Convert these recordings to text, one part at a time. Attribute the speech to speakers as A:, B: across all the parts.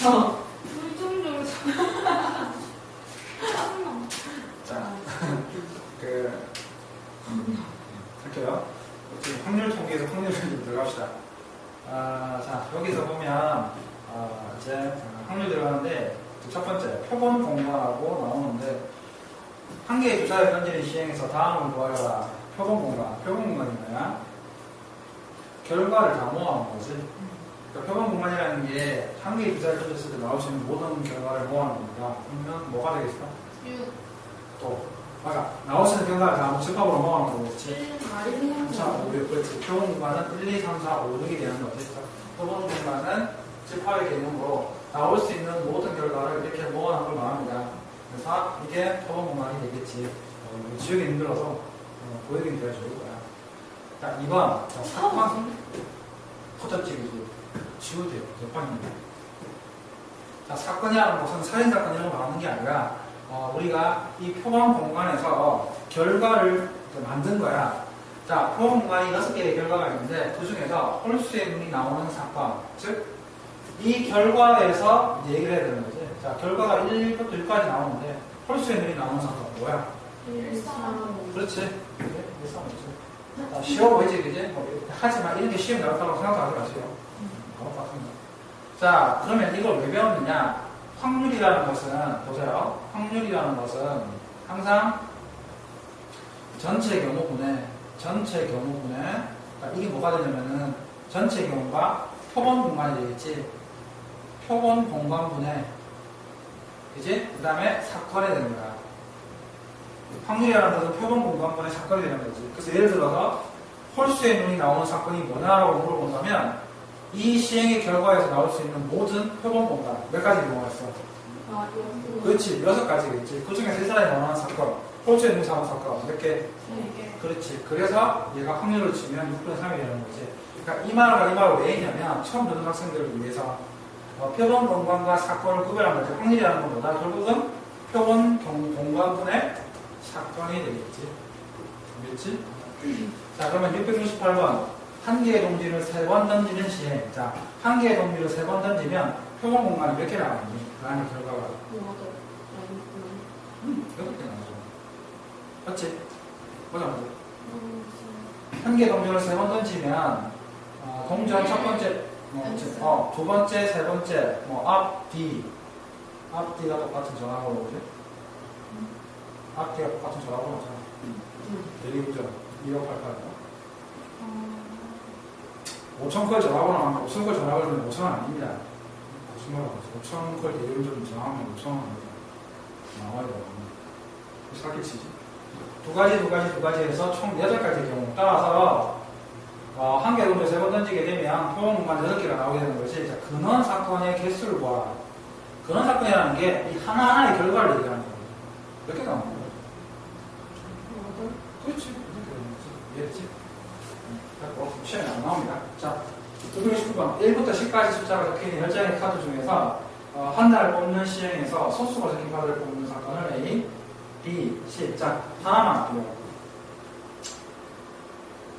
A: 물좀
B: 자, 할게요. 지금 확률 통계에서 확률을 좀 들어갑시다. 자, 여기서 보면, 이제 확률 들어가는데, 첫 번째, 표본 공간하고 나오는데, 한 개의 주사를 던지는 시행에서 다음을 구하여라. 표본 공간. 표본 공간이 뭐야? 결과를 다 모아놓은 거지. 그러니까 표본 공간이라는 게 한 개의 주사를 던졌을 때 나올 수 있는 모든 결과를 모아놓은 겁니다. 그러면 뭐가 되겠어?
A: 6.
B: 또, 맞아. 나올 수 있는 결과를 다 집합으로 모아놓은 거겠지.
A: 7.
B: 3, 4, 5, 6, 그렇지. 표본 공간은 1, 2, 3, 4, 5, 6이 되는 거지. 표본 공간은 집합의 개념으로 나올 수 있는 모든 결과를 이렇게 모아놓은 걸 말합니다. 그래서 이게 표본 공간이 되겠지. 지우기 힘들어서 보여드리면 되게 좋을 거야. 자, 2번. 사건. 포장찍이지. 지우도 돼요. 몇번입니다. 자, 사건이라는 것은 살인사건 이런 거 말하는 게 아니라, 우리가 이 표본 공간에서 결과를 만든 거야. 자, 표본 공간이 6개의 결과가 있는데, 그 중에서 홀수의 눈이 나오는 사건. 즉, 이 결과에서 얘기를 해야 되는 거지. 자, 결과가 1부터 6까지 나오는데, 홀수의 눈이 나오는 사건 뭐야?
A: 1, 3.
B: 그렇지. 그래? 1, 3, 5죠. 쉬워 보이지, 그지? 하지만 이런 게 시험 나왔다고 생각하지 마세요. 같습니다. 자, 그러면 이걸 왜 배웠느냐? 확률이라는 것은, 보세요. 확률이라는 것은 항상 전체 경우분의, 그러니까 이게 뭐가 되냐면은 전체 경우가 표본 공간이 되겠지. 표본 공간분의, 그지? 그 다음에 사건이 되는 거야. 확률이라는 것은 표본 공간분의 사건이 되는 거지. 그래서 예를 들어서 홀수의 눈이 나오는 사건이 뭐냐라고 물어본다면 이 시행의 결과에서 나올 수 있는 모든 표본 공간 몇 가지 경우가 있어? 그렇지, 6가지겠지. 그 중에 3사람이 원하는 사건, 홀수의 눈이 나오는 사건 몇 개?
A: 4개.
B: 그렇지. 그래서 얘가 확률을 치면 6분의 3이 되는 거지. 그러니까 이 말을 왜 했냐면 처음 듣는 학생들을 위해서 표본 공간과 사건을 구별하는 거지. 확률이라는 것보다 결국은 표본 공간분의 사건이 되겠지. 알겠지? 자, 그러면 668번. 한 개의 동지를 3번 던지는 시행. 자, 한 개의 동지를 3번 던지면 표본 공간이 몇 개 나가니? 그 안에 결과가. 8개 나오죠. 맞지? 맞아, 맞아. 한 개의 동지를 3번 던지면, 동전 첫 번째, 두 번째, 세 번째, 앞, 뒤. 앞뒤가 똑같은 전화번호 오지? 앞뒤가 똑같은 전화번호잖아. 대리부정 1588. 5,000컬 전화번호 5,000컬 전화 걸면 5,000원 아닙니다. 5,000컬 대리운전 전화하면 5,000원입니다. 나와야 돼요. 사기치지. 두 가지 해서 총 8가지의 경우. 따라서, 한 개 동전 3번 던지게 되면 표본 공간 6개가 나오게 되는 것이, 자, 근원 사건의 개수를 보아라. 근원 사건이라는 게 이 하나하나의 결과를 얘기하는 거예요. 몇 개 나오는 거예요? 그렇지. 이해했지? 시험이 안 나옵니다. 자, 219번. 1부터 10까지 숫자가 적혀있는 10장의 카드 중에서 한 달 뽑는 시행에서 소수가 적힌 카드를 뽑는 사건을 A, B, C. 자, 하나만 할게요.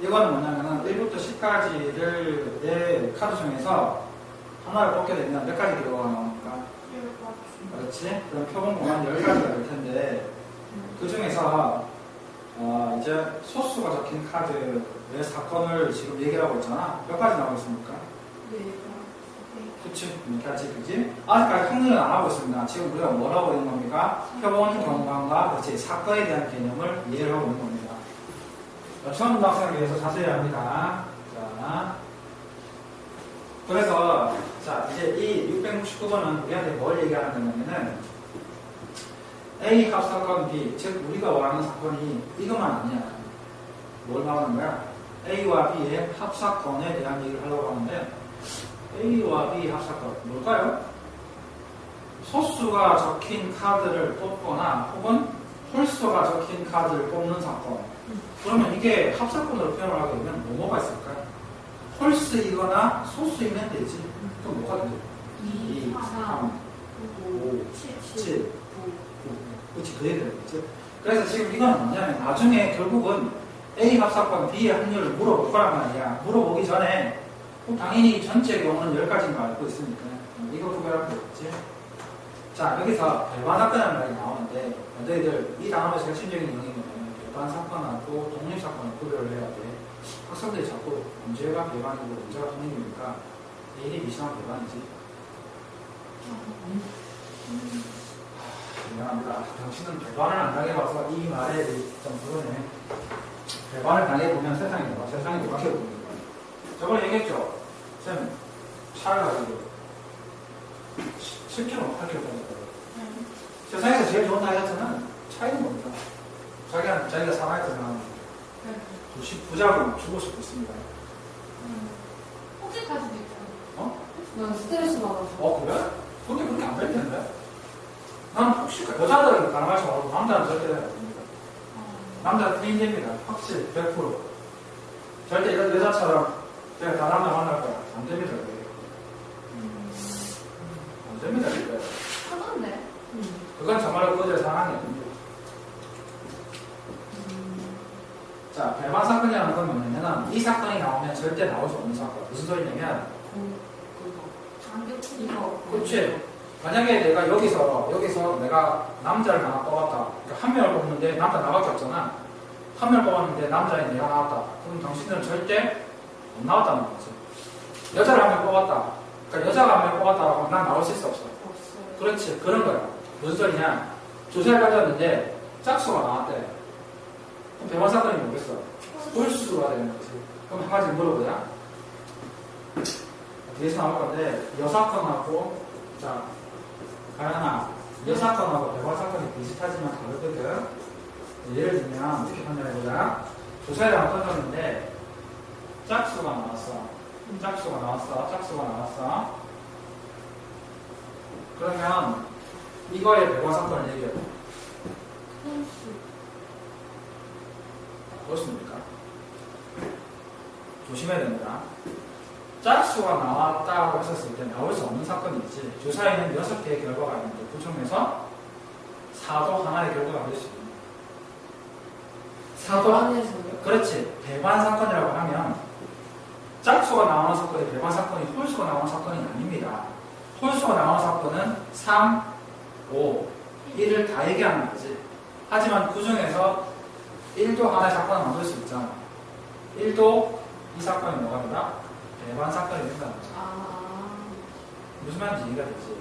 B: 이거는 뭐냐면은 1부터 10까지를 내 카드 중에서 하나를 뽑게 되면 몇 가지 결과가 나옵니까? 그렇지? 그럼 표본 공간 10가지가 될 텐데 그 중에서 이제 소수가 적힌 카드의 사건을 지금 얘기하고 있잖아. 몇 가지 나오고 있습니까? 그치? 몇 가지, 그지? 아직까지 확률은 안 하고 있습니다. 지금 우리가 뭘 하고 있는 겁니까? 표본 공간과 그렇지, 사건에 대한 개념을 이해를 하고 있는 겁니다. 처음 듣는 학생을 위해서 자세히 합니다. 자, 그래서, 자, 이제 이 669번은 우리한테 뭘 얘기하는 거냐면은, A 합 사건 B, 즉, 우리가 원하는 사건이 이것만 아니야. 뭘 말하는 거야? A와 B의 합사건에 대한 얘기를 하려고 하는데, A와 B 합사건, 뭘까요? 소수가 적힌 카드를 뽑거나, 혹은 홀수가 적힌 카드를 뽑는 사건. 그러면 이게 합사건으로 표현을 하게 되면 뭐가 있을까요? 홀수이거나 소수이면 되지. 그럼 뭐가 되죠? 2, 3, 5, 7, 9. 그렇지, 그 얘기를 했지. 그래서 지금 이건 뭐냐면 나중에 결국은 A 합사건 B의 확률을 물어볼 거란 말이야. 물어보기 전에 그럼 당연히 전체 경우는 10가지인 거 알고 있으니까 이거 구별하면 되겠지. 자, 여기서 배반 사건이라는 말이 나오는데 너희들 이 단어에서 핵심적인 내용이 뭐냐면 배반 사건하고 독립 사건을 구별을 해야 돼. 학생들이 자꾸 문제가 배반이고 문제가 독립이니까 A이 미시하면 배반이지. 미안합니다. 당신은 배반을 안 당해봐서 이 말에 좀 그러네. 배반을 당해보면 세상이 바뀌어보는 거야. 저번에 얘기했죠? 쌤, 차를 가지고 10km, 8km 다녔다고. 세상에서 제일 좋은 다이어트는 차이는 뭡니까? 자기가 살아있으면 부자고 죽을 수도 있습니다.
A: 혹시 가지도 있잖아.
B: 어?
A: 난 스트레스 받아서.
B: 그래? 근데 그렇게 안 될 텐데? 난 혹시 여자들은 가능할 줄 알고 남자는 절대 안 됩니다. 남자는 트윈됩니다. 확실히 100%. 절대 이런 여자처럼 제가 다른 남자 만날 거야. 안 됩니다. 안 됩니다. 이거.
A: 하던데.
B: 그건 정말로 그들의 상황이 아닙니다. 자, 배반 사건이라는 건 뭐냐면 이 사건이 나오면 절대 나올 수 없는 사건. 무슨 소리냐면
A: 이거.
B: 그렇지. 만약에 내가 여기서 내가 남자를 하나 뽑았다. 그러니까 한 명을 뽑는데 남자 나밖에 없잖아. 한 명을 뽑았는데 남자인 내가 나왔다. 그럼 당신들은 절대 못 나왔다는 거지. 여자를 한 명 뽑았다. 그러니까 여자가 한 명 뽑았다고 하면 난 나올 수 있어 없어?
A: 없어요.
B: 그렇지. 그런 거야. 무슨 소리냐. 조사를 가졌는데 짝수가 나왔대. 그럼 배반 사건이 뭐겠어? 홀수가 되는 거지. 그럼 한 가지 물어보자. 뒤에서 나올 건데 여사건하고 자 가연아 여사건하고 배반 사건이 비슷하지만 다르거든. 예를 들면 이렇게 판단해보자. 조사를 한번 던졌는데 짝수가 나왔어. 그러면 이거의 배반 사건을 얘기해봐. 그렇습니까? 조심해야 됩니다. 짝수가 나왔다고 했었을 때 나올 수 없는 사건이 있지. 조사에는 6개의 결과가 있는데 그 중에서 사도 하나의 결과가 될 수 있는. 사도
A: 안에서요?
B: 그렇지. 배반 사건이라고 하면 짝수가 나오는 사건이 배반 사건이 홀수가 나오는 사건이 아닙니다. 홀수가 나오는 사건은 3, 5, 1을 다 얘기하는 거지. 하지만 그 중에서 1도 하나의 사건을 만들 수 있잖아. 1도 이 사건이 뭐가 된다? 배반 사건이 된다는 거죠. 무슨 말인지 이해가 되지?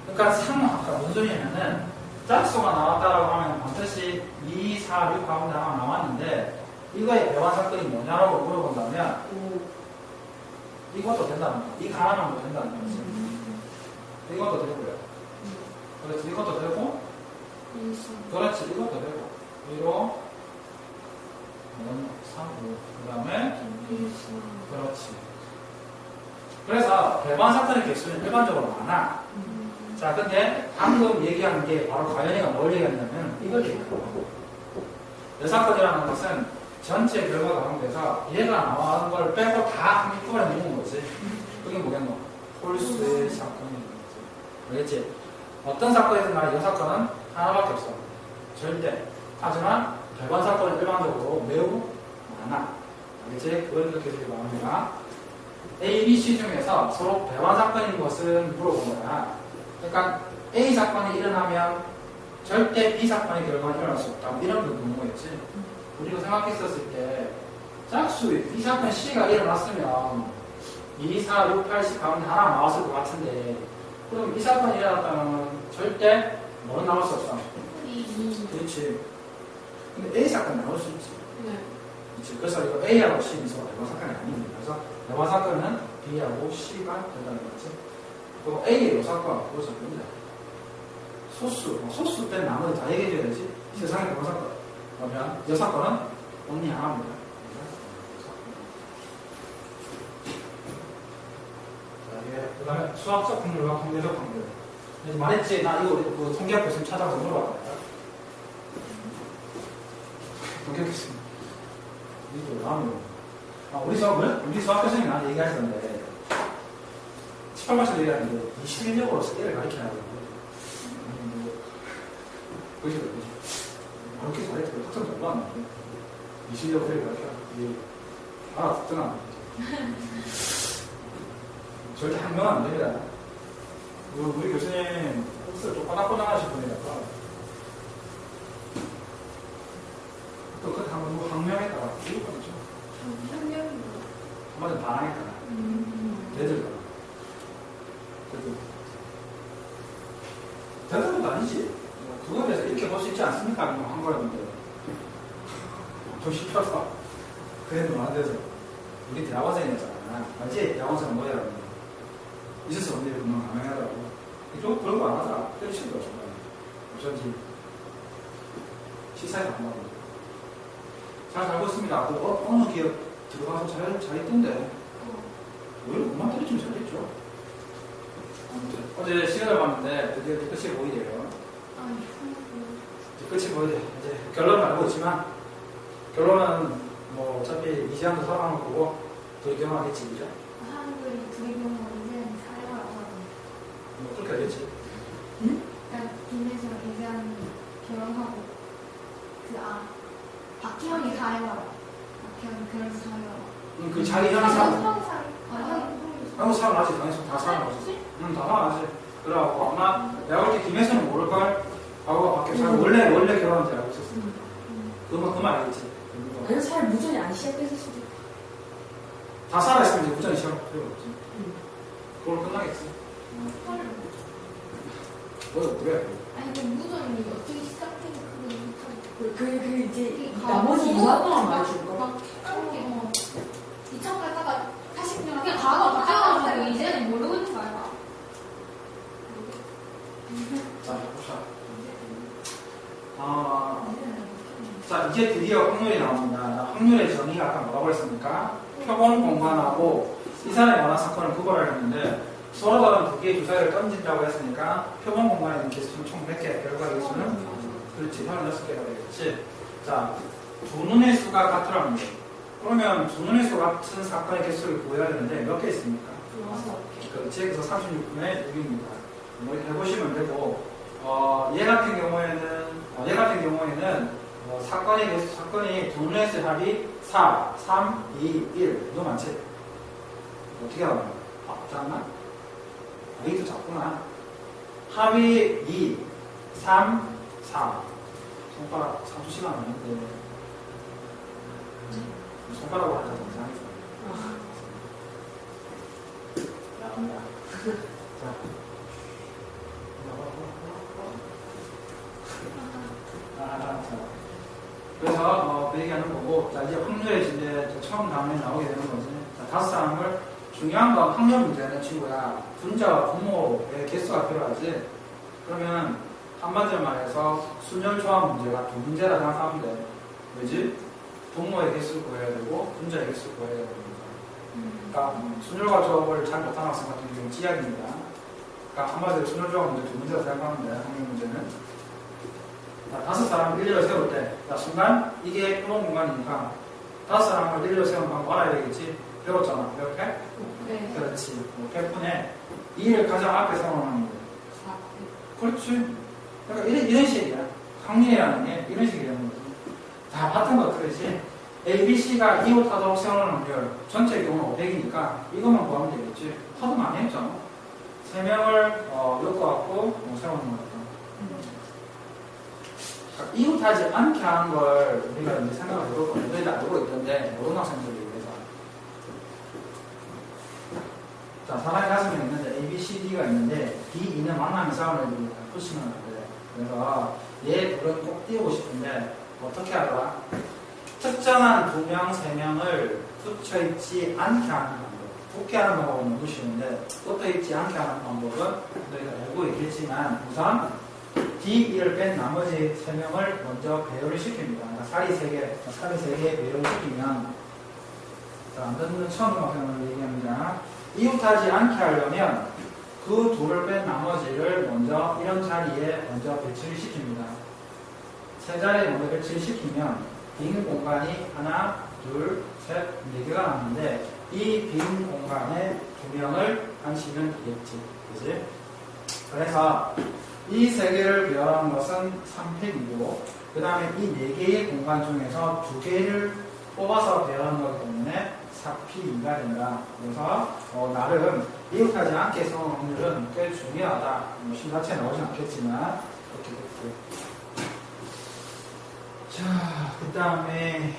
B: 그러니까 아까 무슨 소리냐면은 짝수가 나왔다라고 하면 반드시 2, 4, 6 가운데 하나 나왔는데 이거의 배반 사건이 뭐냐라고 물어본다면 이것도 된다는 거야. 이 하나만도 된다는 거지. 이것도 되고요. 그렇지. 이것도 되고 그렇지. 이것도 되고 1호 3, 5 그 다음에 그렇지. 그래서 배반 사건의 개수는 일반적으로 많아. 자, 근데 방금 얘기한 게 바로 가연이가 뭘 얘기했냐면 이걸 얘기하는 거고. 여사건이라는 것은 전체 결과 가운데서 얘가 나온 걸 빼고 다 한꺼번에 모은 거지. 그게 뭐겠노? 홀수의 사건이 있는 거지. 알겠지? 어떤 사건이든 간에 여사건은 하나밖에 없어. 절대. 하지만 배반 사건은 일반적으로 매우 많아. 알겠지? 그걸 이렇게 되게 많으니까 A, B, C 중에서 서로 배반 사건인 것은 물어본 거야. 그러니까 A 사건이 일어나면 절대 B 사건의 결과는 일어날 수 없다. 이런 거 보는 거였지. 우리가 생각했었을 때 짝수 B 사건 C가 일어났으면 2, 4, 6, 8, 10 가운데 하나 나왔을 것 같은데 그럼 이 사건이 일어났다면 절대 뭐는 나올 수 없어. 그렇지. 근데 A 사건 나올 수 있지. 그렇지. 그래서 이거 A하고 C 미소가 배반 사건이 아닙니다. 그래서 배반 사건은 B하고 C가 된다는 거지. 그리고 A의 요사건 그것은 됩니다. 소수 때는 나머지 다 얘기해줘야지. 세상에 배반 사건. 그러면 여사건은 언니 하나입니다. 그 다음에 수학적 확률과 통계적 확률. 말했지, 나 이거 그 통계학 교수님 찾아서 물어봤다. 통계학 교수님. 이거 나오면. 우리 수학 교수님이 나한테 얘기하셨는데, 18발씩 얘기하는데, 21력으로 얘를 가르쳐야 되는데, 그것이 그렇게 잘했고, 학점 잘 받았는데, 21력으로 얘를 가르쳐야 돼. 알아듣잖아. 절대 항명은 안 됩니다. 우리 교수님 뜻을 좀 꼬닥꼬닥하신 분이라서 또 그렇게 한번 누구 항명했다가 죽을 뻔했죠.
A: 현명이고.
B: 한마디로 반항했다가 대들다가 그래도 대단한 것도 아니지. 그거에 대해서 이렇게 볼 수 있지 않습니까? 한 거였는데 좀 씹혀서 그래도 안 돼서 우리 대학원생이었잖아. 알지? 대학원생은 뭐야? 있을 수 없는 일을 금방 감행하더라고. 이런 그런 거 안 하더라. 때리치는 거 정말. 어쩐지 시사에 안 나오고. 잘 살고 있습니다. 또 어느 기업 들어가서 잘 있던데. 왜 그만 때리치면 잘했죠? 아무튼 어제 시간을 봤는데 드디어 끝이 보이대요. 끝이 보이대. 이제 결론은 알고 있지만 결론은 뭐 어차피 이시안도 살아남을 거고 둘이 결혼하겠지, 그죠?
A: 사람들이 둘이 경우는 사회가 없어서.
B: 뭐 그렇게 하겠지.
A: 응? 그러니까 김혜수랑 이재한 결혼하고 박희영이 사회가 박희영 그래서 사회가.
B: 그 자기 형이 살아.
A: 형이
B: 살아나지. 당연히 다 살아나지. 다 살아나지. 그래갖고 아마 내가 볼 때 김혜수는 모를걸. 하고 밖에 살고 원래 결혼한 줄 알고 있었어. 그만 알겠지.
C: 아니, 살 무전이 안 시작됐을 수도 있고.
B: 다 살아있으면 이제 무전이 시작할 필요가 없지. 그걸 끝나겠지. 그래.
A: 아니 그 무전이 어떻게 시작되는
C: 그 이제 나머지 2만 동안 말해줄 거야.
A: 막 헷갈리게 2천 갈까봐 80년 그냥 가가 바뀌어가지고 이제는 모르고 있는 거 알아?
B: 자, 봅시다. 자, 이제 드디어 확률이 나옵니다. 확률의 정의가 아까 뭐라고 했습니까? 표본 공간하고 이산에 관한 사건을 구별을 했는데 서로 다른 두 개의 주사위를 던진다고 했으니까 표본 공간에 있는 개수는 총 몇 개? 결과 개수는? 그렇지, 36개가 되겠지. 자, 두 눈의 수가 같으라는 거예요. 그러면 두 눈의 수 같은 사건의 개수를 구해야 되는데 몇 개 있습니까? 그렇지, 그래서 36분의 6입니다. 이렇게 해보시면 되고, 얘 같은 경우에는 사건이 두 눈의 수 합이 4, 3, 2, 1. 너무 많지? 어떻게 하면? 작나? 이게 더 작구나. 합이 2, 3, 4. 손가락 3초 시간 아닌데. 손가락으로 하자, 이상했어. 자. 그래서 그 얘기하는 거고, 자 이제 확률의 이제 처음 다음에 나오게 되는 거지. 자, 다섯 사람을 중요한 건 확률 문제는 친구야. 분자와 분모의 개수가 필요하지. 그러면 한마디로 말해서 순열 조합 문제가 두 문제라 생각하면 돼. 왜지? 분모의 개수를 구해야 되고 분자의 개수를 구해야 됩니다. 그러니까 순열과 조합을 잘 못하는 학생 같은 경우는 찌약입니다. 그러니까 한마디로 순열 조합 문제 두 문제라 생각하면 돼. 확률 문제는. 자, 다섯 사람을 일렬로 세울 때, 자, 순간 이게 표본 공간이니까 다섯 사람을 일렬로 세우는 방법 알아야 되겠지? 배웠잖아. 이렇게?
A: 네.
B: 그렇지. 이렇게 뿐에 2를 가장 앞에 세워놓는 거야. 그렇지. 그러니까 이런 식이야. 확률이라는 게 이런 식이라는 거지. 다 같은 것들이지. A, B, C가 이웃하도록 세워놓은 확률. 전체 경우는 500이니까 이것만 구하면 되겠지. 하도 많이 했잖아. 3명을 엮어갖고 세우는 거야. 이웃하지 않게 하는 걸 우리가 이제 생각을 해보고 너희들 알고 있던데 모르는 학생들이 위해서. 자, 사람의 가슴에 있는데 A, B, C, D가 있는데 D, E는 만남이 싸우는 애들이 붙이면 안 돼. 그래서 얘 둘은 꼭 띄우고 싶은데 어떻게 하더라? 특정한 2명, 3명을 붙여있지 않게 하는 방법. 붙게 하는 방법은 너무 쉬운데 붙어있지 않게 하는 방법은 너희가 알고 있겠지만 우선 D2를 뺀 나머지 3명을 먼저 배열을 시킵니다. 그러니까 살이 3개 배열을 시키면, 자, 안 듣는 처음 학생을 얘기합니다. 이웃하지 않게 하려면 그 둘을 뺀 나머지를 먼저 이런 자리에 먼저 배치를 시킵니다. 세 자리에 먼저 배치를 시키면 빈 공간이 하나, 둘, 셋, 4개가 남는데 이 빈 공간에 2명을 앉히면 되겠지. 그지? 그래서 이 3개를 배열하는 것은 3팩이고 그 다음에 이 4개의 공간 중에서 2개를 뽑아서 배열하는 거기 때문에 4P가 된다. 그래서 나름 미흡하지 않게 해석한 확률은 꽤 중요하다. 시 자체에 나오진 않겠지만 이렇게 됐고요. 자, 그 다음에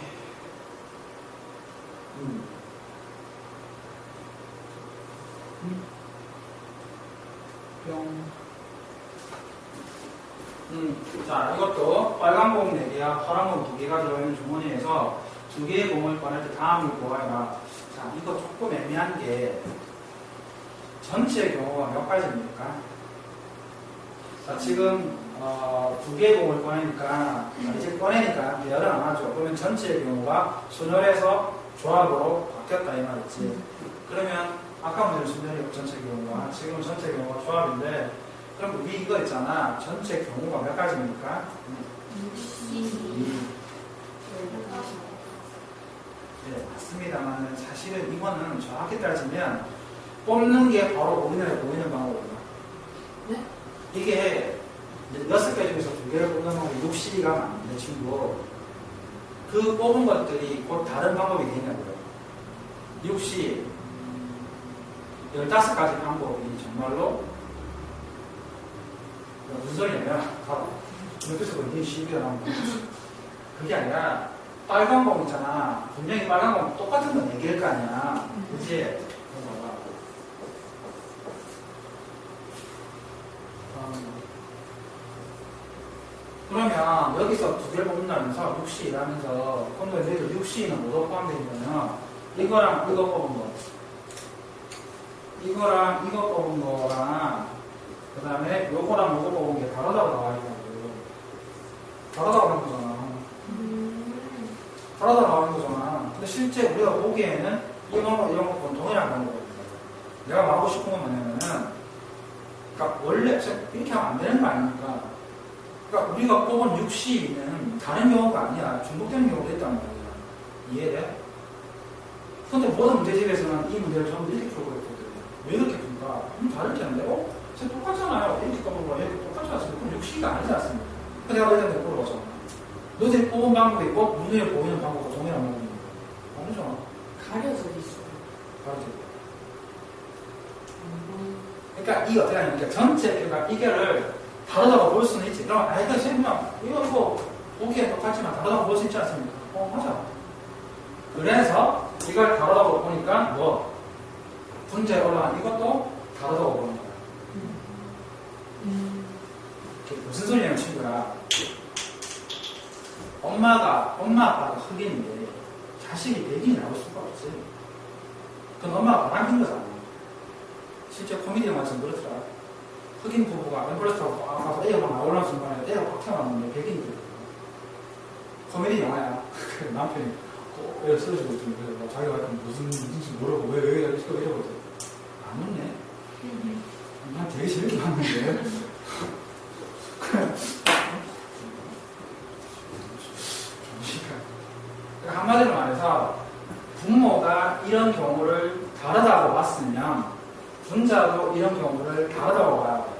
B: 자, 이것도 빨간 공 4개와 파란 공 2개가 들어있는 주머니에서 2개의 공을 꺼낼 때 다음을 보아라. 자, 이거 조금 애매한 게 전체 경우가 몇 가지입니까? 자, 지금 2개의 공을 꺼내니까 이제 꺼내니까 배열은 안 하죠. 그러면 전체의 경우가 순열에서 조합으로 바뀌었다 이 말이지. 그러면 아까 문제는 순열이 전체 경우가 지금 전체 경우가 조합인데 그럼 우리 이거 있잖아. 전체 경우가 몇 가지입니까?
A: 62.
B: 네, 맞습니다만 사실은 이거는 정확히 따지면 뽑는 게 바로 우리나라에 보이는 방법이에요.
C: 네?
B: 이게 6개 중에서 2개를 뽑는 방법이 62가 맞는데 친구 그 뽑은 것들이 곧 다른 방법이 되냐고요. 60 15가지 방법이 정말로 무슨 소리냐면 봐봐. 옆에서 이게 12가 나오는 그게 아니라 빨간 공 있잖아. 분명히 빨간 공 똑같은 건 4개일 거 아니야. 그치? 봐봐. 그러면 여기서 2개를 뽑는다면서 60이라면서 그럼 얘들 60는 뭐로 포함되어 있냐면 이거랑 이거 뽑은 거 이거랑 이거 뽑은 거랑 그 다음에 요거랑 요거 뽑은 게 다르다고 나와 있고 다르다고 하는 거잖아. 다르다고 나와 있는 거잖아. 근데 실제 우리가 보기에는 이런 거 동일한 방법이거든. 내가 말하고 싶은 건 뭐냐면은 그러니까 원래 이렇게 하면 안 되는 거 아닙니까? 그러니까 우리가 뽑은 60는 다른 경우가 아니야. 중복되는 경우도 있단 말이야. 이해돼? 근데 모든 문제집에서는 이 문제를 전부 이렇게 풀고 있거든. 왜 이렇게 풀까? 다를 텐데, 쟤 똑같잖아요. 이렇게 뽑은 이렇게 똑같지 않습니까? 그럼 60이 아니지 않습니까? 근데 내가 일단 물어보잖아. 너희들이 뽑은 방법이 있고, 눈에 보이는 방법과 동일한 방법인 거야. 아니죠.
C: 가려져 있어.
B: 다르지. 그러니까 이 어떻게 하냐면, 그러니까 전체, 그러니까 이거를 다르다고 볼 수는 있지. 그럼, 이거 그냥, 이거 보기엔 똑같지만 다르다고 볼 수 있지 않습니까? 맞아. 그래서 이걸 다르다고 보니까 분자에 올라간 이것도 다르다고 보는 거야. 무슨 소리냐면 친구야. 엄마 아빠가 흑인인데 자식이 백인이 나올 수가 없지. 그건 엄마가 바람핀 거잖아. 실제 코미디 영화에서 그렇더라. 흑인 부부가 앰뷸런스 타고 막 가서 애가 막 나오는 순간에 애가 팍 튀어나왔는데 백인이 들어. 코미디 영화야. 남편이 애를 쓰러지고 있던데 자기가 하여튼 무슨 짓인지 모르고 왜 이러고 있거든. 안 웃네. 난 되게 재밌게 봤는데. 한마디로 말해서 부모가 이런 경우를 다르다고 봤으면 분자도 이런 경우를 다르다고 봐야 돼요.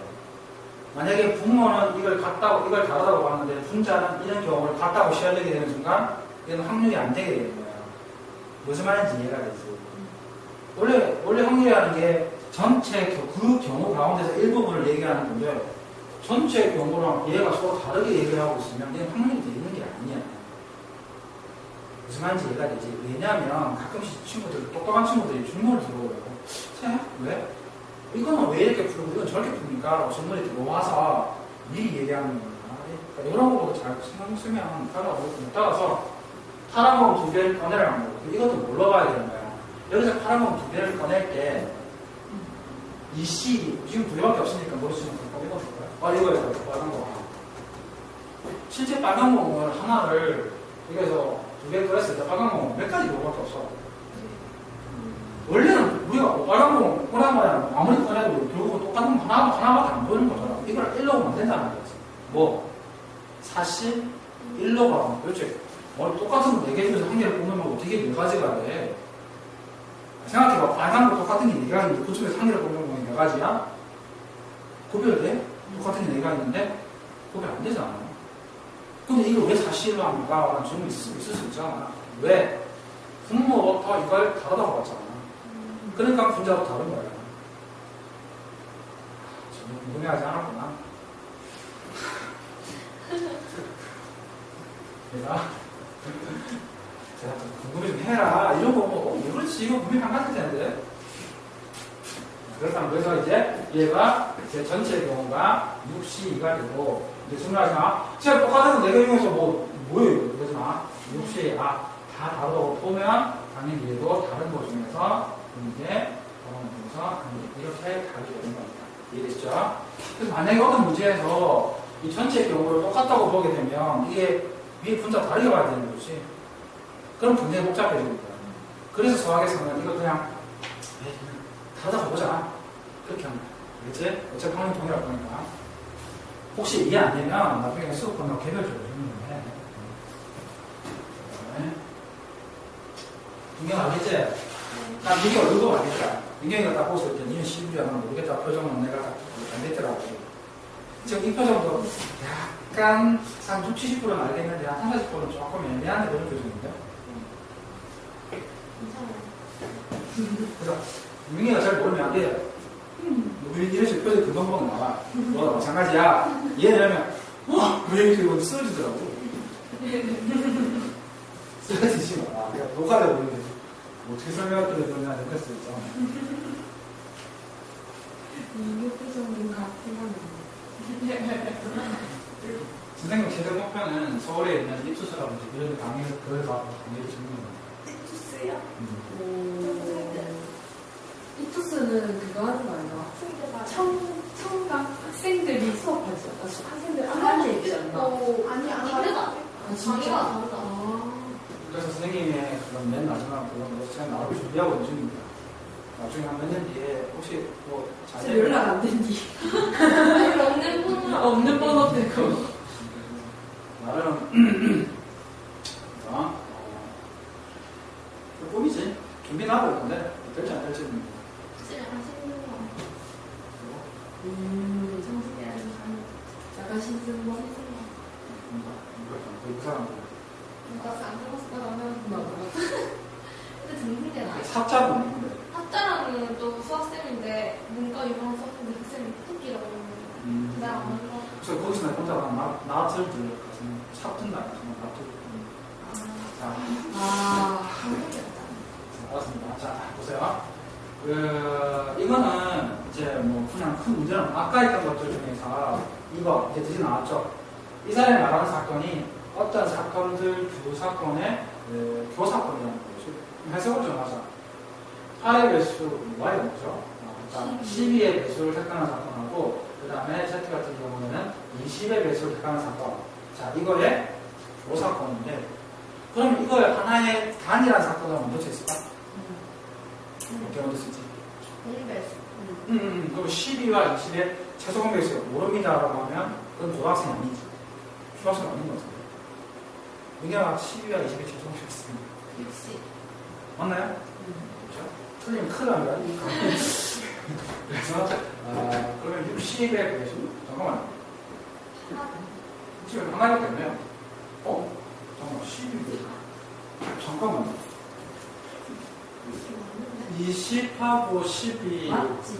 B: 만약에 부모는 이걸 다르다고 봤는데 분자는 이런 경우를 같다고 시연되게 되는 순간 이건 확률이 안 되게 되는 거예요. 무슨 말인지 이해가 되지. 원래 확률이라는 게 전체 그 경우 가운데서 일부분을 얘기하는 건데 전체 경우랑 얘가 서로 다르게 얘기하고 있으면 이건 확률이 되는 게 아니야. 무슨 말인지 이해가 되지. 왜냐하면 가끔씩 똑똑한 친구들이 질문을 들어오고 왜? 이거는 왜 이렇게 풀고 이건 저렇게 풉니까? 라고 질문이 들어와서 미리 얘기하는 거야. 그러니까 이런 거보다 잘 신경 쓰면 따라서 파란 공 2개를 꺼내라는 거고 이것도 뭘로 봐야 되는 거야. 여기서 파란 공 2개를 꺼낼 때 이 씨 지금 2개밖에 없으니까 머릿속에 이거 볼까요? 이거에서 빨간 거 실제 빨간 공을 하나를 여기서 2개 꺼냈을 때 빨간 공은 몇 가지 요밖에 없어. 원래는 우리가 빨간 공 꺼내면 아무리 꺼내도 결국은 똑같은 거 하나밖에 안 보이는 거잖아. 이걸 1로 보면 된다는 거지. 40, 1로 봐. 그렇지. 똑같은 거 4개 중에서 한 개를 뽑는 건 어떻게 4가지가 돼? 생각해봐. 빨간 거 똑같은 게 4개가 있는데 그 중에서 한 개를 뽑는 건 4가지야? 구별돼? 똑같은 게 4개가 있는데 구별 안 되잖아. 근데 이걸 왜 40일로 합니까? 라는 질문이 있을 수 있잖아. 왜? 분모부터 이걸 다르다고 봤잖아. 그러니까 분자도 다른 거야. 전혀 궁금해하지 않았구나. 제가 좀 궁금해 좀 해라. 이런 거 뭐, 그렇지. 이거 분명히 한 가지 텐데. 그래서 이제 얘가 제 전체 경우가 6C2가 되고, 이제 질문하지 마. 제가 똑같은 4개 중에서 뭐예요? 이거? 그러지 마. 6C, 다 다르다고 보면, 당연히 얘도 다른 거 중에서, 이제, 중에서 이렇게 답이 되는 겁니다. 이해됐죠? 그래서 만약에 어떤 문제에서 이 전체 경우를 똑같다고 보게 되면, 이게 위에 분자 다르게 봐야 되는 거지. 그럼 굉장히 복잡해집니다. 그래서 수학에서는 이거 그냥 다르다고 보자. 그렇게 합니다. 그치? 어차피 확률 통일할 거니까. 혹시 이해 안 되면 나중에 수업 끝나고 개별적으로 설명해. 민경 알겠지? 나 민경 얼굴 알겠다. 민경이가 딱 보고 있을 때 니는 시부지 않아 모르겠다. 표정은 내가 안 됐더라고. 지금 이 표정도 약간 한 60, 70%는 알겠는데 한 30%는 조금 애매한데 그런 표정인데? 그래서 민경이가 잘 모르면 안 돼요. 이런 식으로 표정이 금방 보면 나와. 너도 마찬가지야. 얘는 왜 이렇게 쓰러지더라고. 쓰러지지 마. 그냥 녹아져 보이는데 어떻게 설명할 때 그러냐 느낄 수 있죠.
C: 이게 표정은 같은
B: 선생님 최종 목표는 서울에 있는 입투스라든지 이런 강의를 주는 거예요.
C: 이투스요? 이투스는 그거 하는 거 아닌가? 청각 학생들이 수업하지 않나? 학생들 안 하는 얘기 않나?
A: 아니, 다르다.
C: 진짜?
A: 다르다.
B: 그래서 선생님의 그런 맨 마지막 그런 거 제가 나오기 준비하고 있는 중입니다. 나중에 한 몇 년 뒤에 혹시 뭐
C: 지금 연락 안 된디.
A: 없는 번호 되고.
B: 나름 꿈이지. 준비는 하고 있는데 될지 안 될지는
C: 약간 신승범?
B: 그 사람
A: 문과수 안 들어갔을 거라면. 근데 등등대는
B: 사자는 없는데.
A: 학자랑은 또 수학쌤인데 문과 유망 수학쌤인데 그 쌤이 토끼라고 그러는데 나랑 안 맞는 거.
B: 그래서 거기서 내가 혼자 나트를 들어가서 삽든다. 나트. 알았습니다. 자, 보세요. 이거는 이제 뭐 그냥 큰 문제는 아까 했던 것들 중에서 이거 이제 드시 나왔죠. 이 사람이 말하는 사건이 어떤 사건들 두 사건의 교사건이라는 거죠. 해석을 좀 하자. 8의 배수 Y가 뭐죠? 12의 배수를 택하는 사건하고 그 다음에 Z 같은 경우에는 20의 배수를 택하는 사건. 자, 이거의 교사건인데 그럼 이걸 하나의 단일한 사건으로 만들 수 있을까? 어떻게 만들 수 있지? 그럼 12와 20의 최소공 배수가 모릅니다라고 하면 그건 고등학생이 아니지. 중학생 아닌 것 같은데. 이게가 12와 20의 최소공 배수입니다.
A: 60.
B: 맞나요? 그렇죠? 틀리면 큰일 납니다. 그래서 그러면 60의 배수 잠깐만. 60을 하나이기 때문에 잠깐만 12배 잠깐만 20하고 12
C: 맞지?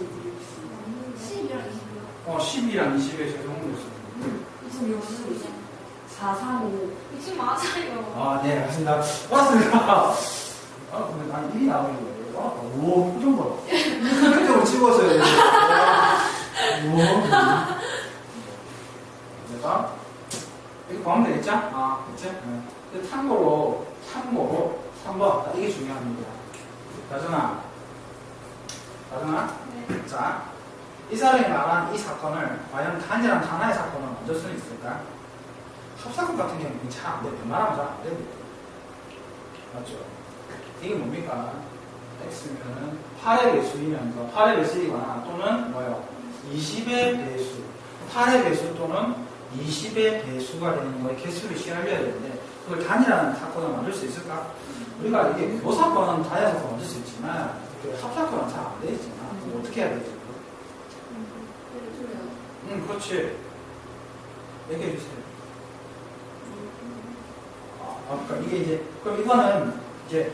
A: 12랑 20이요.
B: 12랑 20의 최종 배수
C: 26, 4, 3, 5.
A: 60 맞아요.
B: 네 맞습니다. 맞습니다. 근데 난 1이 나오는 거예요. 오, 표정 봐라. 표정을 찍었어요. 내가 이거 보면 되겠죠? 그치? 근데 참고로 3번 이게 중요합니다. 나준아
A: 네.
B: 자, 이 사람이 말한 이 사건을 과연 단일한 하나의 사건을 만들 수는 있을까? 합사건 같은 경우는 잘 안 돼. 웬만하면 잘 안 됩니다. 맞죠? 이게 뭡니까? x면은 8의 배수이면서 8의 배수이거나 또는 뭐요? 20의 배수 8의 배수 또는 20의 배수가 되는 거에 개수를 시알려야 되는데 그걸 단일한 사건을 만들 수 있을까? 우리가 이게 교사건은 단일한 사건을 만들 수 있지만 합사건은 잘 안 되지만 그럼 어떻게 해야 되지? 그렇지. 얘기해 주세요. 그러니까 이게 이제 그럼 이거는 이제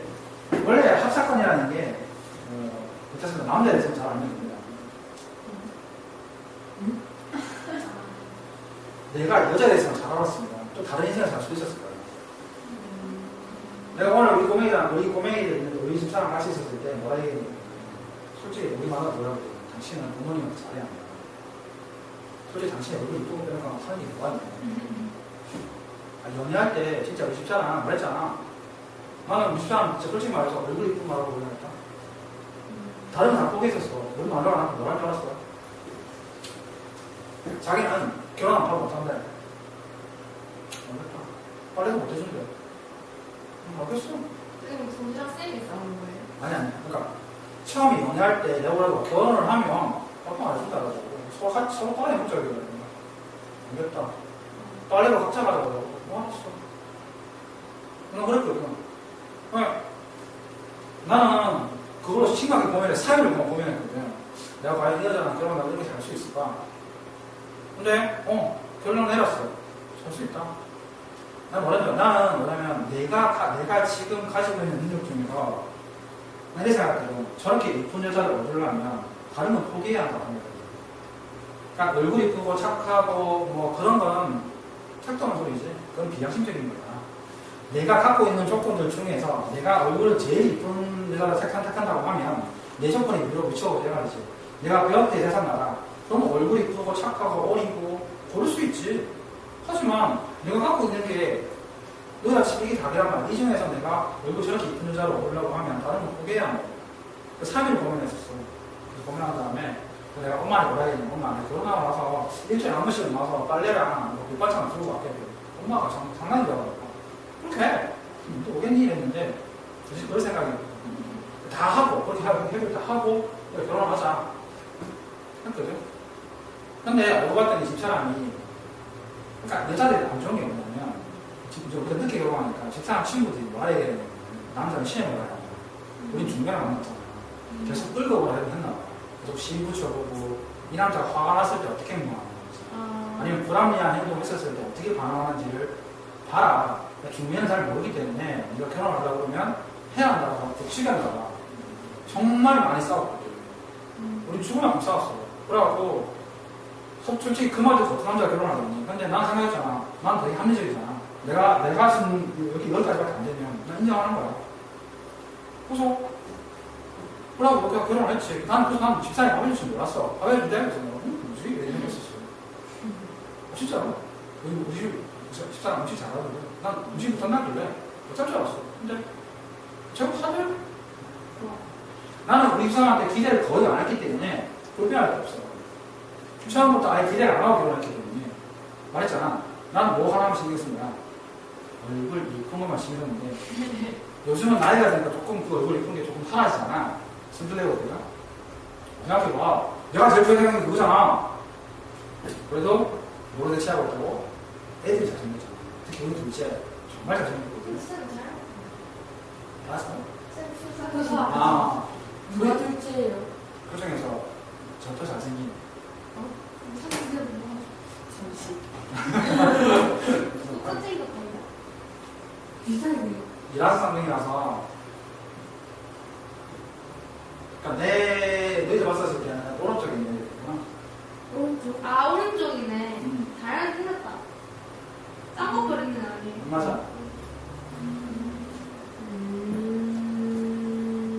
B: 원래 합사건이라는 게, 어쨌든 남자에 대해서는 잘 안 됩니다. 내가 여자에 대해서는 잘 알았습니다. 또 다른 인생을 살 수도 있었을 거예요. 내가 오늘 우리 꼬맹이들 있는데 우리 집사람 같이 있었을 때 뭐라 얘기했냐면, 솔직히 우리 마누라 뭐라고 해요? 당신은 부모님한테 잘해야 합니다. 솔직히 당신이 얼굴이 이쁘고 그런 거 하는 게 뭐하냐. 연애할 때 진짜 우리 집사람 말했잖아. 나는 우리 집사람 진짜 솔직히 말해서 얼굴이 이쁜 말하고 연애했다. 다른 다 보게 있었어. 우리 마누라가 나한테 뭐랄 줄 알았어. 자기는 결혼 안 하고 못한대. 모르겠다. 빨래도 못 해준대. 알겠어.
A: 지금 동이랑 쌤이 싸우는 거예요?
B: 아니. 그러니까 처음에 연애할 때 내가 뭐라고 결혼을 하면 아빠 안 해준다고. 서로 빨래 못 자게 그래. 알겠다. 빨래로 각자 가자고. 뭐 알았어. 난 그랬거든. 나는 그걸로 심하게 고민해. 사유를 고민했거든. 내가 과연 이 여자랑 결혼하고 이렇게 살 수 있을까? 근데 결론을 내렸어. 살 수 있다. 나는 뭐냐면 내가 지금 가지고 있는 능력 중에서 내 생각에도 저렇게 예쁜 여자를 얻으려면 다른 건 포기해야 한다고 합니다. 그러니까 얼굴 이쁘고 착하고 뭐 그런 건 착동한 소리지. 그건 비양심적인 거야. 내가 갖고 있는 조건들 중에서 내가 얼굴을 제일 이쁜 여자를 택한다고 하면 내 조건이 위로 미쳐오고 돼가지고 내가 배웠대 세상 나라. 그럼 얼굴 이쁘고 착하고 어리고 고를 수 있지. 하지만 내가 갖고 있는 게 너같이 이게 다기란 말이야. 이 중에서 내가 얼굴 저렇게 이쁜 여자를 얻으려고 하면 다른 건 포기해야 한다. 그 3일을 고민했었어. 그래서 고민한 다음에 내가 엄마한테 뭐라 했냐면 엄마 내가 결혼하고 나서 일주일에 한 번씩은 나와서 빨래랑 뭐 밑반찬을 들고 왔겠대. 엄마가 장난이 되더라고. 그렇게 또 오겠니 이랬는데 사실 그럴 생각이 다 하고 그렇게 하고 해결 다 하고 그래, 결혼하자 했거든. 근데 알고 봤더니 집사람이 그러니까 여자들이 안 좋은 게 뭐냐면 우리가 늦게 결혼하니까 집사람 친구들이 말해 남자는 시험을 가야 한다. 우린 중간에 만났잖아. 계속 끌고 오라 했나 봐. 계속 시비 붙여보고 이 남자가 화가 났을 때 어떻게 행동하는 거지. 아니면 불합리한 행동을 했었을 때 어떻게 반응하는지를 봐라. 중매는 잘 모르기 때문에 네가 결혼하려고 그러면 해야 한다고 북치게 한다고 정말 많이 싸웠거든. 우리 죽을 만큼 싸웠어. 그래갖고 솔직히 그 말도 어떤 남자가 결혼하겠니. 근데 난 생각했잖아. 난 되게 합리적이잖아. 내가 지금 여기까지밖에 안 되면 난 인정하는 거야. 그래서 그러고 그냥 결혼을 했지. 난 집사람이 밥 해줄 줄 몰랐어. 밥 해준대? 그래서 뭐지? 이런 거 있었어. 진짜로. 우리 집사람 음식 잘하거든. 난 음식 못한다 그래. 못할 줄 알았어. 근데 제가 사줘요. 나는 우리 집사람한테 기대를 거의 안 했기 때문에 불편할 게 없어. 처음부터 아예 기대를 안 하고 결혼했기 때문에 말했잖아. 나는 뭐 하나만 신경 쓴 거야. 얼굴 이쁜 것만 신경 썼는데 요즘은 나이가 드니까 조금 그 얼굴 이쁜 게 조금 사라지잖아. 심플레이거든요. 생각해봐. 내가 제일 좋아하는 게 그거잖아. 그래도 노래 취하고 있다고 애들이 잘생겼잖아. 특히 우리 둘째 정말 잘생겼거든.
A: 쌤은 잘
B: 알았어?
A: 쌤 수사.
B: 아,
C: 누가 둘째예요?
B: 그 중에서 저도 잘생긴.
C: 잠시.
A: 껍데기가 달라.
C: 비슷하네요.
B: 이라스 쌍둥이라서 그러니까 너희들 봤었을 때는 오른쪽에 있는 애들이구나.
C: 오른쪽.
A: 아 오른쪽이네. 다양하게 생겼다. 쌍꺼 버리는 아니에요.
B: 맞아.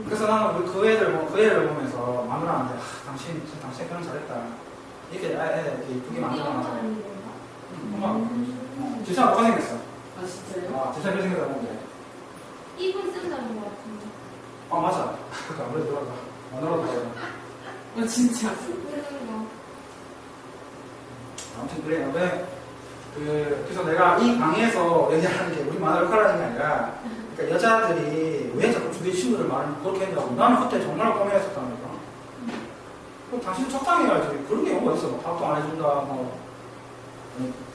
B: 그래서 나는 그 애를 보면서 마누라한테 당신 결혼 잘했다. 이렇게 이렇게 이쁘게 만들어놔서 엄마 집사람 뭐가 생겼어?
C: 아 진짜요?
B: 아 집사람 이렇게 생겼다고 보는데
A: 이분 쌤 닮은 것 같은데.
B: 아 맞아. 아무래도 그런가. 마누라도 그래.
C: 아 진짜.
A: 그런 거.
B: 아무튼 그래요. 그래서 내가 이 강의에서 얘기하는 게 우리 마누라 역할하는 게 아니라 그러니까 여자들이 왜 자꾸 주위 친구들 말을 그렇게 했냐고. 나는 그때 정말 고민했었다니까. 당신 적당히 해야지. 그런 게 뭐가 있어. 뭐 밥도 안 해준다. 뭐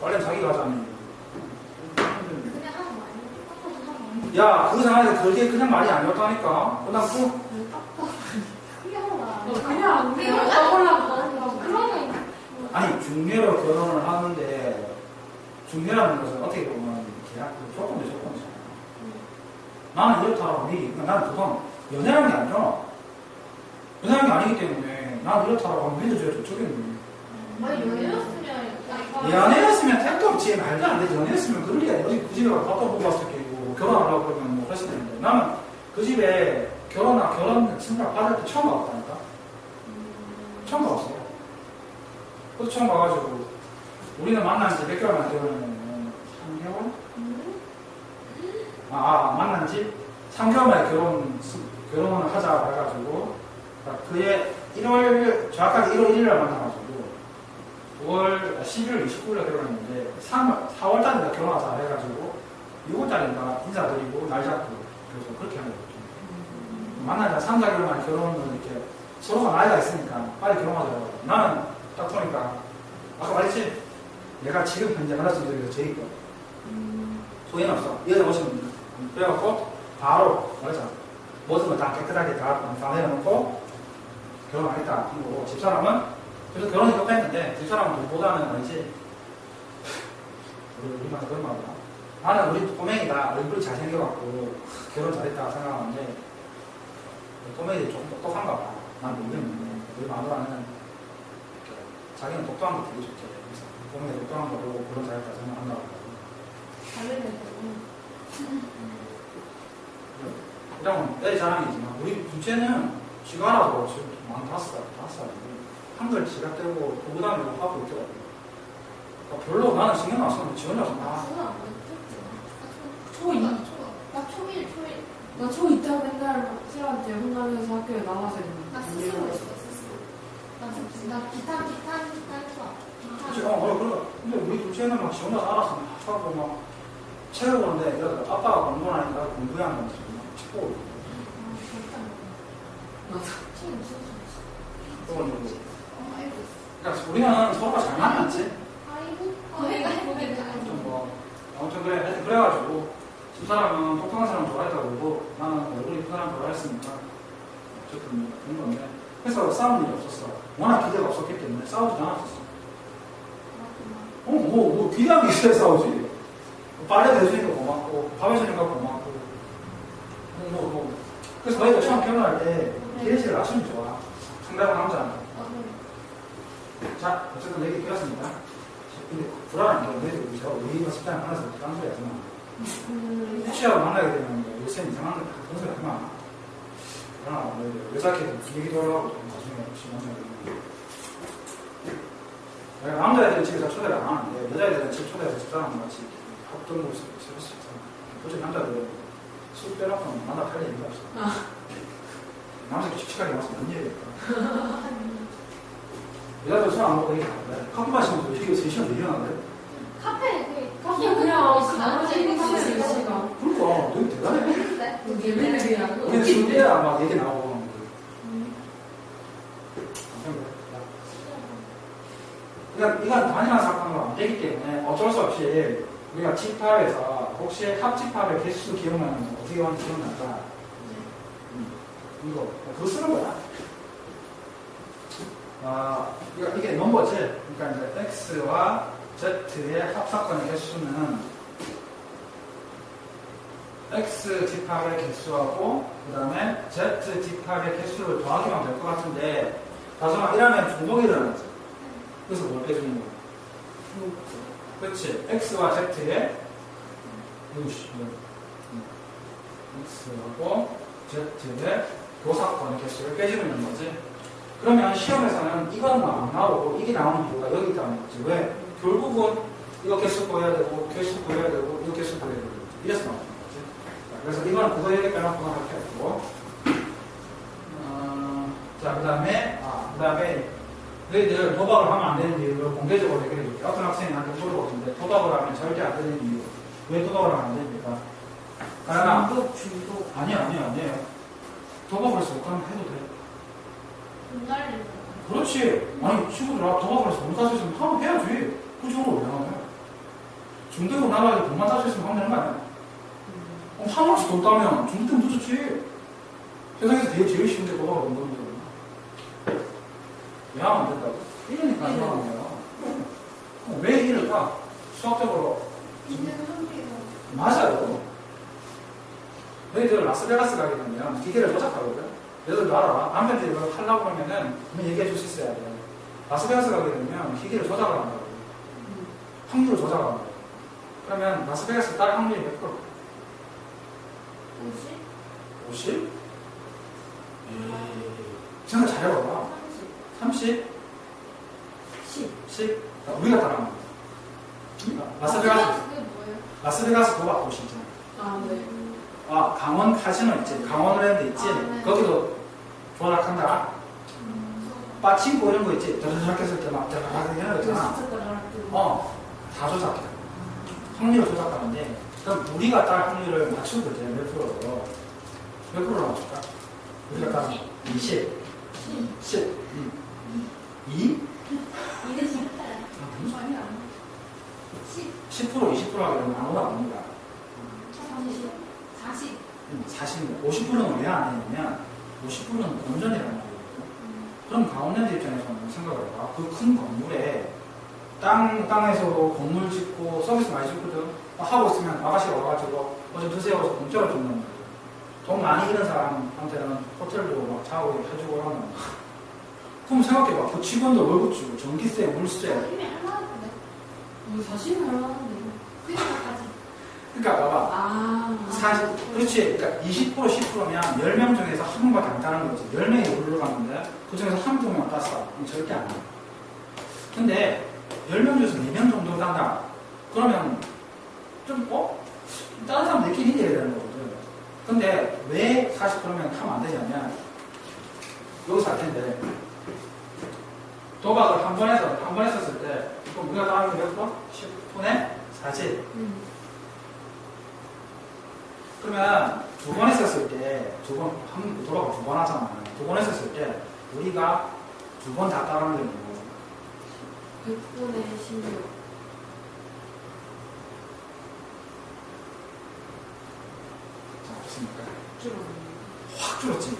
B: 빨리 자기가 하자니.
A: 그냥 하는 거 아니에요? 깎아도 하는 거 아니에요?
B: 야, 그 상황에서 그게 그냥 말이 아니었다니까. 그냥
A: 그냥 하라.
C: 그냥 안 돼요.
A: 그냥
C: 떠올라고.
A: 그러면
B: 아니 중매로 결혼을 하는데 중매라는 것은 어떻게 보면 계약 조건이잖아요. 나는 이렇다라고 미리. 그러니까 나는 그건 연애라는 게 아니잖아. 연애라는 게 아니기 때문에 나는 이렇다라고 하면 믿어줘야 저쪽이는
A: 아니 연애였으면
B: 연애였으면 택도 없지. 말도 안 되지. 연애였으면 그럴 리가 어디 그 집에 가서 밥도 보고 왔을 게고 결혼하려고 그러면 뭐 그랬을 텐데 나는 그 집에 결혼 생각 받을 때 처음 가봤다니까. 처음 가봤어. 그것도 처음 가가지고 우리는 만난 지 몇 개월 만에 결혼했냐면 3개월? 만난 지 3개월 만에 결혼을 하자 해가지고 그해 1월 정확하게 1월 1일에 만나가지고 11월 29일에 결혼했는데 4월달에 결혼하자 해가지고 6월달인가 인사드리고 날 잡고 그래서 그렇게 하는 거죠. 만나자 3, 4개월 만에 결혼을 이렇게 서로가 나이가 있으니까 빨리 결혼하자고. 나는 딱 보니까 아까 말했지? 내가 지금 현재 만났을 때 제일 이뻐. 소개는 없어. 여자 오시면 그래갖고 바로 말했잖아. 모든 걸 다 깨끗하게 다 내려놓고 결혼하겠다 이거고 집사람은 그래서 결혼이 급했는데 집사람은 돈보다는 아니지. 우리만 그런 말이야. 나는 우리 꼬맹이가 얼굴이 잘생겨갖고 결혼 잘했다 생각하는데 꼬맹이들이 좀 똑똑한가 봐. 난 모르겠는데 우리 마누라는 자기는 똑똑한 거 되게 좋대. 그래서 꼬맹이 똑똑한 거 보고 결혼 잘했다 생각한다고 하고. 그냥 내 자랑이지만 우리 둘째는 지가 알아서 지금 만 5살인데 한글 지가 떼고 도구다니고 하고 있더라고. 별로 나는 신경 안 썼는데 지원이 와서
A: 초일
C: 나 초2 때 맨날 쌤한테 혼나면서 학교에 나와서
A: 나 스스로 했어. 나 기타 했어.
B: 그치, 그래. 근데 우리 둘째는 막 지원이 와서 알아서 막 하고 막 책을 보는데 이러다가 아빠가 공부를 하니까 공부해야 한다면서 막 책 보고 있고.
C: 맞아.
A: 책 무슨
B: 그건
A: 소리지? 알고 있어.
B: 그러니까 우리는 서로가 잘 만났지. 좀 뭐, 아무튼 그래. 하여튼 그래가지고, 집사람은 똑똑한 사람 좋아했다고 그러고, 나는 얼굴이 이쁜 사람 좋아했으니까, 어쨌든 뭐, 그런 건데. 그래서 싸우는 일이 없었어. 워낙 기대가 없었기 때문에 싸우지 않았었어. 기대한 게 있어야 싸우지. 빨래 대주니까 고맙고, 밥 해주니까 고맙고. 그래서 너희가 처음 결혼할 때, 기대치를 낮추면 좋아. 상대방 남자는. 자, 어쨌든 얘기 끝났습니다. 근데 불안한 게 우리가 식당에 만나서 그런 소리 하지 마. 혹시라도 만나게 되면 요새 이상한 거 그런 소리 하지 마. 그러나 여자끼리 얘기도 하려고 나중에 혹시 만나게 되면 남자애들은 집에 다 초대를 안 하는데 여자애들은 집 초대해서 집사람 같이 합동 모습을 세울 수 있잖아. 솔직히 남자들은 술 빼놓고는 만나 탈 얘기가 없어. 남자끼리 칙칙하게 와서 뭔 얘기할까? 여자들 술 안 먹고 얘기하는데 커피 마시면서 되게 3시간 4시간 하는데
A: 카페
C: 그냥 가로지고 있을 시간.
B: 그러니까 되게 대단해.
C: 예민하게
B: 우리는 술 때야 막 얘기 나오고 그러니까 이건 단일한 사건으로 안 되기 때문에 어쩔 수 없이 우리가 집합에서 혹시 합집합의 개수 기억나는 거 어떻게 하면 기억날까? 이거 그거 쓰는 거야. 이게 넘버지. 그러니까 이제 X와 Z의 합사건의 개수는 X 집합의 개수하고 그 다음에 Z 집합의 개수를 더하기만 될 것 같은데 다소가 이러면 중복이 일어나지. 그래서 뭘 빼주는 거야? 그렇지. X와 Z의 X하고 Z의 교사건의 개수를 빼주는 거지. 그러면 시험에서는 이거는 안 나오고 이게 나오는 이유가 여기 있다는 거지. 왜? 결국은 이거 개수 구해야 되고 개수 구해야 되고 이거 개수 구해야 되고 이래서 나오는 거지. 그래서 이거는 그거 얘기 빼놓고 이렇게 했고 자 그 다음에 너희들 도박을 하면 안 되는 이유를 공개적으로 얘기해 줄게. 어떤 학생이 나한테 물어보는데 도박을 하면 절대 안 되는 이유 왜 도박을 하면 안 됩니까?
C: 중독.
B: 아니에요. 도박을 해서 못하면 해도 돼. 그렇지. 아니, 친구들아, 도박을 해서 돈 따수 있으면 하면 해야지. 그 정도로 왜 하냐? 중대로 나가야 돈만 따수 있으면 하면 되는 거 아니야? 한 원씩 돈 따면 중대는 더 좋지. 세상에서 제일 쉬운데 도박을 돈 따는 거야. 왜 하면 안 된다고? 이러니까 안 하는 거야. 왜 이럴까? 수학적으로.
A: 있는 한계가
B: 맞아요. 너희들 라스베가스 가게 되면 기계를 조작하거든. 너희들도 알아. 남편들이 이걸 하려고 하면은 분명히 얘기해 줄 수 있어야 돼. 라스베가스 가게 되면 기계를 조작을 한다고. 확률을 조작을 한다고. 그러면 라스베가스 딸 확률이 몇 프로?
A: 50?
B: 50? 생각 잘해봐봐. 30?
C: 10.
B: 10? 우리가 따라하는 거야. 라스베가스,
A: 그게 뭐예요?
B: 라스베가스 도박 도시 있잖아.
C: 아, 네.
B: 아, 강원 카지노 있지. 강원랜드 있지.
A: 아, 네.
B: 거기도 조작한다. 빠친코 이런 거 있지. 드르륵 했을 때 막 드르륵 이런 거 있잖아. 다 조작해. 확률을 조작하는데, 그럼 우리가 딸 확률을 맞추거든. 몇 프로로? 몇 프로로 맞출까? 우리가 딸 20, 10, 2?
A: 2대 10. 아니야. 10.
B: 10%, 20% 하게 되면 아무나 안 거야.
A: 40.
B: 40, 50%는 왜 안 했냐면 50%는 건전이라는 말이거든요. 그럼 강원랜드 입장에서는 생각을 해봐. 그 큰 건물에 땅에서도 건물 짓고 서비스 많이 주거든. 하고 있으면 아가씨가 와가지고 좀 드세요 해서 공짜로 준단 말이야. 돈 많이 잃은 사람한테는 호텔도 막 자고 해주고 하는 거야. 그럼 생각해봐. 그 직원도 월급 주고 전기세, 물세.
A: 이미 할만한데.
C: 자신은 하는데.
A: 그니까까지.
B: 그러니까 봐봐.
C: 아.
B: 40, 그렇지. 그러니까 20% 10%면 10명 중에서 한 명밖에 안 따는 거지. 10명이 올라갔는데 그 중에서 한 명만 땄어. 그럼 절대 안 돼. 근데 10명 중에서 4명 정도 딴다. 그러면 좀 다른 사람 느끼는 게 되는 거거든. 근데 왜 40%면 하면 안 되냐면 여기서 할 텐데 도박을 한 번 했었을 때 그럼 우리가 따는 게 몇 번? 10분의 40. 그러면 두 번 했었을 때, 도박을 두 번 하잖아. 두 번 했었을 때, 우리가 두 번 다 따라하는 게 뭐고?
C: 100분의 16.
B: 자, 좋습니까?
C: 줄었네.
B: 확 줄었지.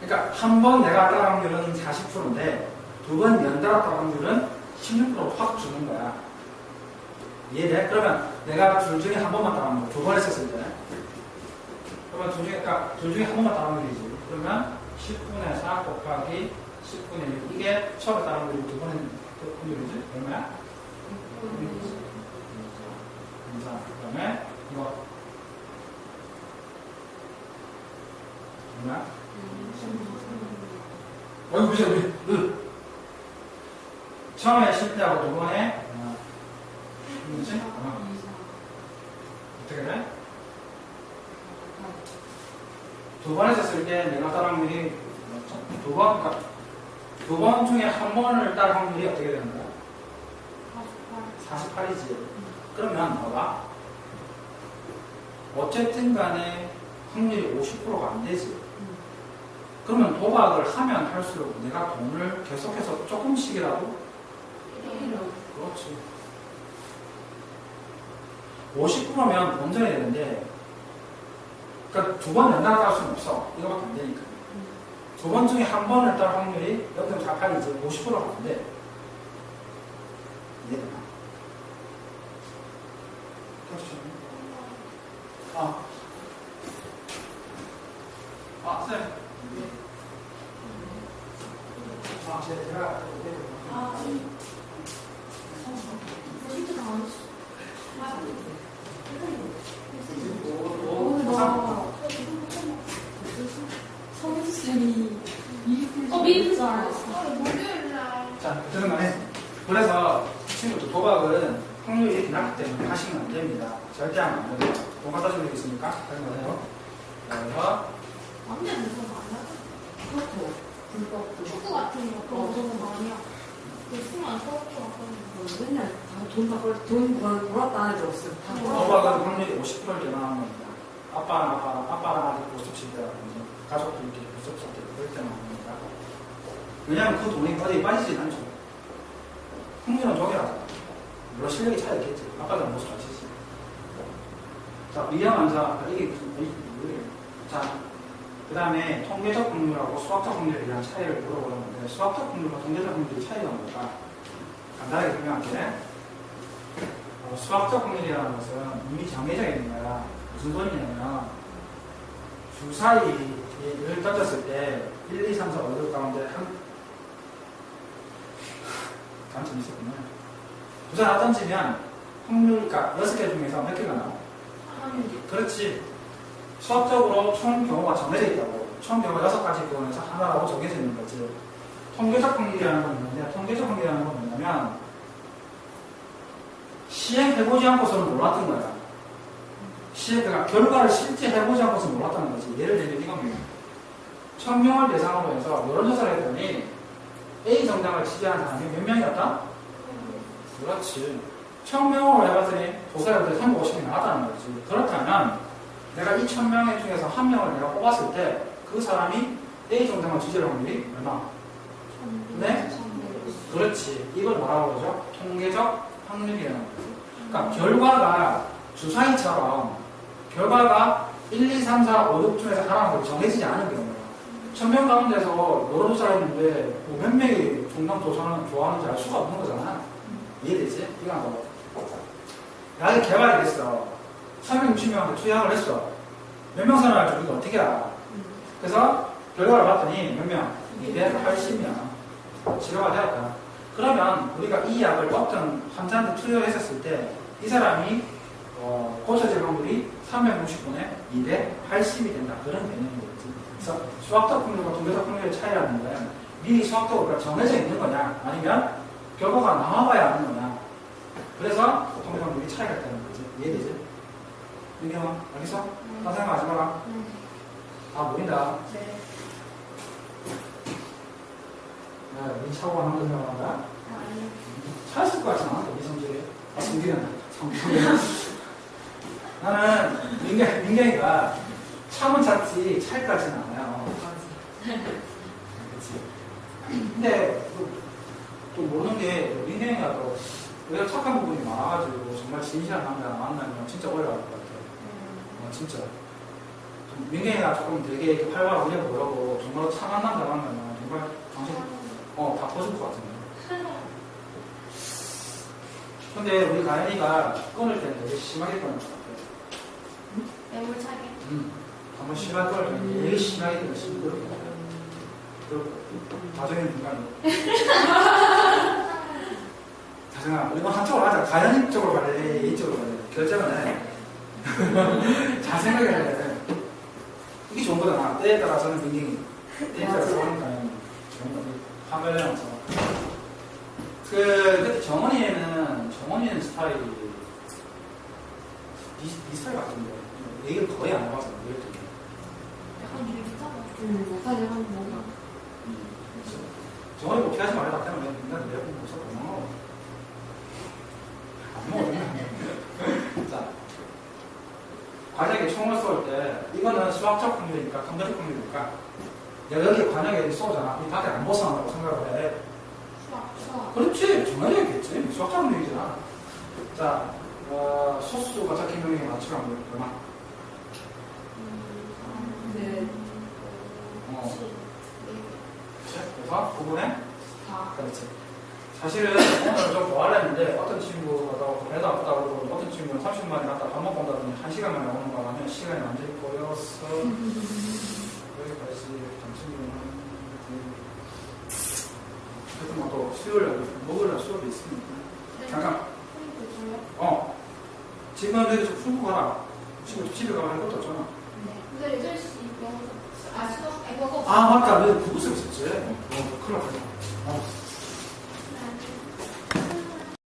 B: 그러니까 한 번 내가 따라한 확률은 40%인데, 두 번 연달아 따라한 확률은 16%확 주는 거야. 이해돼? 그러면 내가 둘 중에 한 번만 따라한 거, 두 번 했었을 때. 그러면 둘 중에 한 번만 따라한 일이지. 그러면 10분의 4 곱하기 10분의 6. 이게 처음에 따라한 확률이 두 번의 확률이지. 얼마야? 4. 그 다음에 이거. 얼마야? 어이구, 미쳐. 처음에 실패하고 두 번에 뭐지? 어떻게 돼? 두 번 했었을 때 내가 따라 확률이 그러니까 두 번 중에 한 번을 따라 확률이 어떻게 되는 거야? 48이지. 그러면 봐봐. 어쨌든 간에 확률이 50%가 안 되지. 그러면 도박을 하면 할수록 내가 돈을 계속해서 조금씩이라도 그렇지. 50%면 본전이 되는데, 그러니까 두 번 연달아 따를 수는 없어. 이거밖에 안 되니까. 두 번 중에 한 번을 따를 확률이 0.48이지 50%가 안 돼. 이해되나? 그렇죠. 쌤. 제가
A: 진짜 당황했어.
C: 서비스들이
A: 미리 줄 알았어. 목요일 날.
B: 자, 어쨌든 간에. 그래서 친구들 도박은 확률이 이렇게 낮기 때문에 하시면 안 됩니다. 절대 하면 안 됩니다. 돈 갖다 주는 게 있습니까? 다른 거 해요. 그래서
A: 완전 무서워 안 하죠?
C: 그렇고 불법도
A: 축구 같은 거 그런 거 아니야. 그 수만 써갖고
C: 맨날 돈 벌었다 애들 없어.
B: 도박은 확률이 50%를 개방하는 겁니다. 아빠랑 아들 보습실 때라든지 가족들끼리 보습실 때 그럴 때만 합니다. 왜냐하면 그 돈이 어디에 빠지진 않죠. 확률은 저기라서 물론 실력이 차이 있겠지. 아빠들은 못잘 치지. 자, 위험한자 이게 무슨 뭐예요? 자, 그 다음에 통계적 확률하고 수학적 확률에 대한 차이를 물어보는데 수학적 확률과 통계적 확률의 차이가 뭘까? 간단하게 설명할게. 수학적 확률이라는 것은 이미 정해져 있는 거야. 무슨 소리냐면 주사위를 던졌을 때 1, 2, 3, 4, 5 가운데 단점이 있었군요. 주사 하나 던지면 확률가 6개 중에서 몇 개가 나와? 그렇지. 수학적으로 총 경우가 정해져 있다고. 총 경우가 6가지 부분에서 하나라고 정해져 있는 거지. 통계적 확률이라는 건 있는데, 통계적 확률이라는 건 뭐냐면, 시행해보지 않고서는 몰랐던 거야. 그러니까 결과를 실제 해보지 않고서는 몰랐다는 거지. 예를 들면 이겁니다. 1000명을 대상으로 해서 여론조사를 했더니, A 정당을 지지하는 사람이 몇 명이었다? 그렇지. 1000명으로 해봤더니, 조사해봤더니 350명이 나왔다는 거지. 그렇다면, 내가 이 1000명 중에서 한 명을 내가 뽑았을 때, 그 사람이 A 정당을 지지할 확률이 얼마? 네? 그렇지. 이걸 뭐라고 그러죠? 통계적 확률이라는 거지. 그러니까 결과가 주사위처럼 결과가 1, 2, 3, 4, 5, 6 중에서 하나가 정해지지 않은 경우야. 1000명 가운데서 여론조사를 했는데 몇 명이 종남 좋아하는지 알 수가 없는 거잖아. 이해되지? 이거 한 거. 약이 개발이 됐어. 360명한테 투약을 했어. 몇 명 선언할 줄 이거 어떻게 알아? 그래서 결과를 봤더니 몇 명? 280명. 치료가 되었다. 그러면 우리가 이 약을 어떤 환자한테 투여를 했었을 때 이 사람이 고쳐질 확률이 360분의 280이 된다. 그런 개념인 거지. 그래서 수학적 확률과 통계적 확률의 차이라는 건 미리 수학적으로 정해져 있는 거냐 아니면 결과가 나와봐야 아는 거냐. 그래서 통계적 확률이 차이가 있다는 거지. 이해되지? 민경아, 알겠어? 딴 생각하지 마라. 다 보인다.
A: 네.
B: 이 차고 하는 거 생각한다? 찾았을 것 같지 않아? 이 성질에. 아, 성질은. 나는 민경이가 참은 찾지 차이까지는 않아요. 그치. 근데 또 모르는 게 민경이가 또 내가 착한 부분이 많아가지고 정말 진실한 남자 만나면 진짜 오래 갈 것 같아. 진짜. 민경이가 조금 되게 이렇게 활발하게 보려고 정말 참한 남자 만나면 정말 당신 다 퍼질 것 같은데. 근데 우리 가연이가 끊을 때는 되게 심하게 끊을 것 같아.
A: 매몰차게?
B: 한번 심하게 끊을 때는 되게 심하게 끊을 것 같아. 그렇고, 다정이는 중간에. 다정아, 우리 한쪽으로 하자. 가연이 쪽으로 갈래? 이쪽으로 갈래? 결정은 해. 잘 생각해야 돼. 이게 좋은 거잖아. 때에 따라서는 굉장히, 때에 따라서 하는 가연이. 좋은 거지. 화면에서. 그때 정원이는 스타일이 이 스타일 같은데 얘기를 거의 안 해봐서 모르겠던데.
A: 약간 유리잖아.
C: 못하게 하는 뭔가.
B: 정원이 뭐 피하지 말라 그러면 맨날 내 옆에 모셔 고마워. 안 먹어. 자, 관역에 총을 쏠 때 이거는 수학적 확률이니까 통계적 확률이니까 내가 여기 관역에 쏘잖아. 이 밖에 안 벗어난다고 생각을 해.
A: 수학.
B: 그렇지. 정해져 있겠지. 수학적 확률이잖아. 자, 소수가 적힌 명에게 맞추라면 얼마?
C: 네.
B: 그래서 9분에
C: 4.
B: 그렇지. 사실은 오늘 좀 더 하려는데 어떤 친구가 더 배도 아프다고 그러고 어떤 친구는 30분만에 갔다 밥 먹고 온다더니 1시간 만에 오는 거 하면 시간이 완전히 꼬여서 여기까지 점심은 그래도 뭐 또 수요일날 목요일날 수업이 있으니까 잠깐 지금 너희들 좀 풀고 가라. 지금 집에 가면 할 것도 없잖아.
A: 근데 8시 영어 수학 이거
B: 맞다. 너희들 부부쓰고 있었지. 큰일 났다.